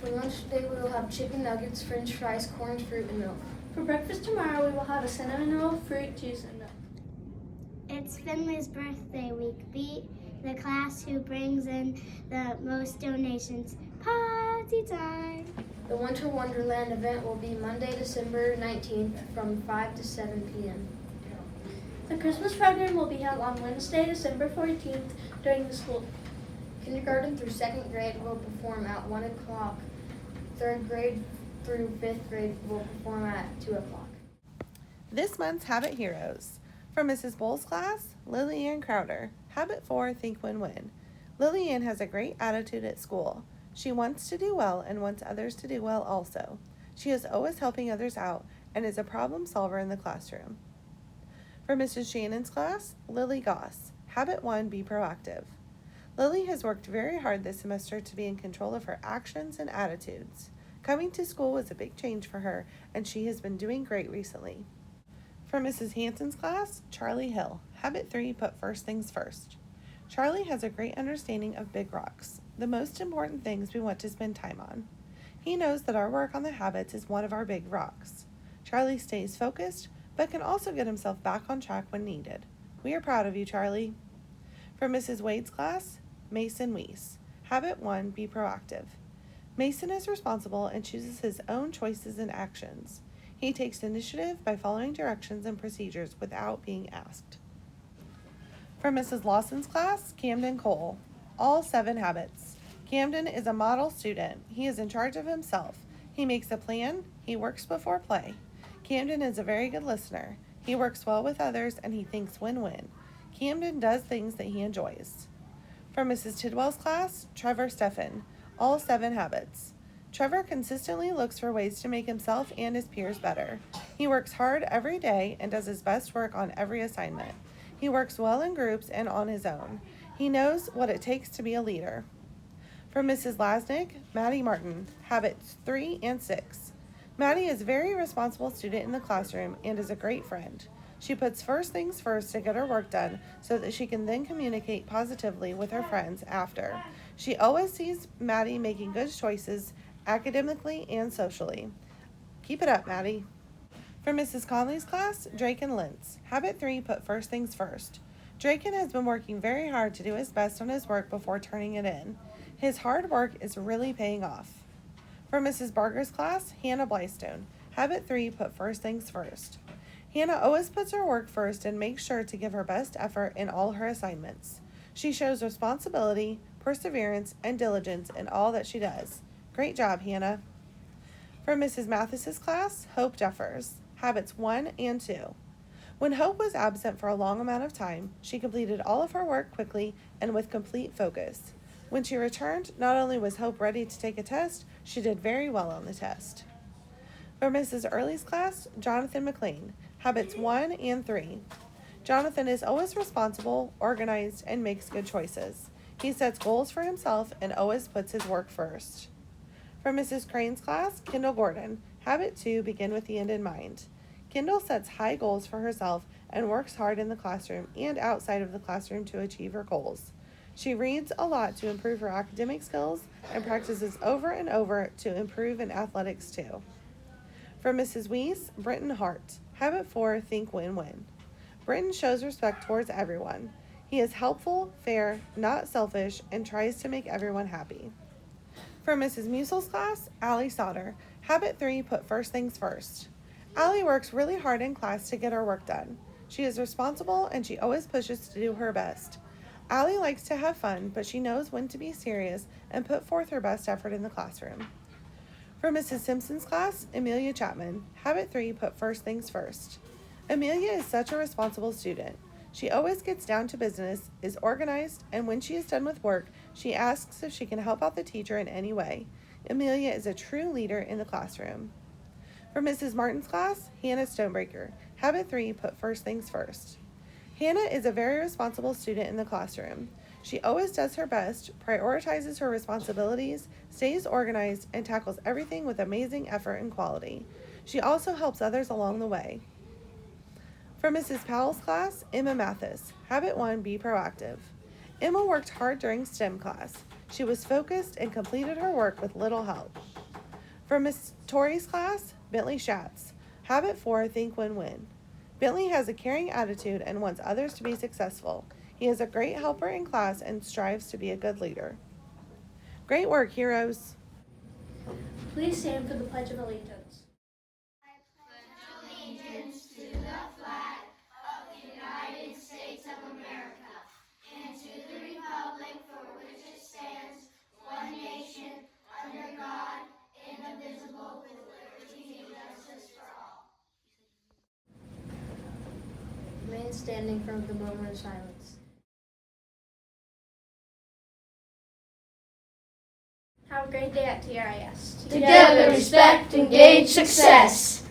For lunch today, we will have chicken nuggets, french fries, corn, fruit, and milk. For breakfast tomorrow, we will have a cinnamon roll, fruit, juice, and milk. It's Finley's birthday week. Beat the class who brings in the most donations. Party time! The Winter Wonderland event will be Monday, December 19th from 5 to 7 p.m. The Christmas program will be held on Wednesday, December 14th during the school. Kindergarten through 2nd grade will perform at 1 o'clock. 3rd grade through 5th grade will perform at 2 o'clock. This month's Habit Heroes. From Mrs. Bowles' class, Lillian Crowder. Habit 4, Think Win-Win. Lillian has a great attitude at school. She wants to do well and wants others to do well also. She is always helping others out and is a problem solver in the classroom. For Mrs. Shannon's class, Lily Goss. Habit 1, Be Proactive. Lily has worked very hard this semester to be in control of her actions and attitudes. Coming to school was a big change for her, and she has been doing great recently. For Mrs. Hanson's class, Charlie Hill. Habit 3, Put first things first. Charlie has a great understanding of big rocks, the most important things we want to spend time on. He knows that our work on the habits is one of our big rocks. Charlie stays focused, but can also get himself back on track when needed. We are proud of you, Charlie. For Mrs. Wade's class, Mason Weiss. Habit 1, Be Proactive. Mason is responsible and chooses his own choices and actions. He takes initiative by following directions and procedures without being asked. For Mrs. Lawson's class, Camden Cole. All 7 habits. Camden is a model student. He is in charge of himself. He makes a plan. He works before play. Camden is a very good listener. He works well with others and he thinks win-win. Camden does things that he enjoys. For Mrs. Tidwell's class, Trevor Steffen. All 7 habits. Trevor consistently looks for ways to make himself and his peers better. He works hard every day and does his best work on every assignment. He works well in groups and on his own. He knows what it takes to be a leader. For Mrs. Lasnik, Maddie Martin. Habits 3 and 6. Maddie is a very responsible student in the classroom and is a great friend. She puts first things first to get her work done so that she can then communicate positively with her friends after. She always sees Maddie making good choices academically and socially. Keep it up, Maddie. For Mrs. Conley's class, Draken Lentz. Habit 3, Put first things first. Draken has been working very hard to do his best on his work before turning it in. His hard work is really paying off. For Mrs. Barger's class, Hannah Blystone. Habit 3, Put first things first. Hannah always puts her work first and makes sure to give her best effort in all her assignments. She shows responsibility, perseverance, and diligence in all that she does. Great job, Hannah. For Mrs. Mathis's class, Hope Jeffers. Habits 1 and 2. When Hope was absent for a long amount of time, she completed all of her work quickly and with complete focus. When she returned, not only was Hope ready to take a test, she did very well on the test. For Mrs. Early's class, Jonathan McLean. Habits 1 and 3. Jonathan is always responsible, organized, and makes good choices. He sets goals for himself and always puts his work first. For Mrs. Crane's class, Kendall Gordon. Habit 2, Begin with the end in mind. Kendall sets high goals for herself and works hard in the classroom and outside of the classroom to achieve her goals. She reads a lot to improve her academic skills and practices over and over to improve in athletics too. For Mrs. Weiss, Britton Hart. Habit 4, Think Win-Win. Britton shows respect towards everyone. He is helpful, fair, not selfish, and tries to make everyone happy. For Mrs. Musel's class, Allie Sauter. Habit 3, Put first things first. Allie works really hard in class to get her work done. She is responsible and she always pushes to do her best. Allie likes to have fun, but she knows when to be serious and put forth her best effort in the classroom. For Mrs. Simpson's class, Amelia Chapman. Habit 3, Put first things first. Amelia is such a responsible student. She always gets down to business, is organized, and when she is done with work, she asks if she can help out the teacher in any way. Amelia is a true leader in the classroom. For Mrs. Martin's class, Hannah Stonebreaker. Habit 3, Put first things first. Hannah is a very responsible student in the classroom. She always does her best, prioritizes her responsibilities, stays organized, and tackles everything with amazing effort and quality. She also helps others along the way. For Mrs. Powell's class, Emma Mathis. Habit 1, Be Proactive. Emma worked hard during STEM class. She was focused and completed her work with little help. For Miss Tori's class, Bentley Schatz. Habit 4, think win-win. Bentley has a caring attitude and wants others to be successful. He is a great helper in class and strives to be a good leader. Great work, heroes. Please stand for the Pledge of Allegiance. Remain standing for the moment of silence. Have a great day at TRIS. Together, respect, engage, success.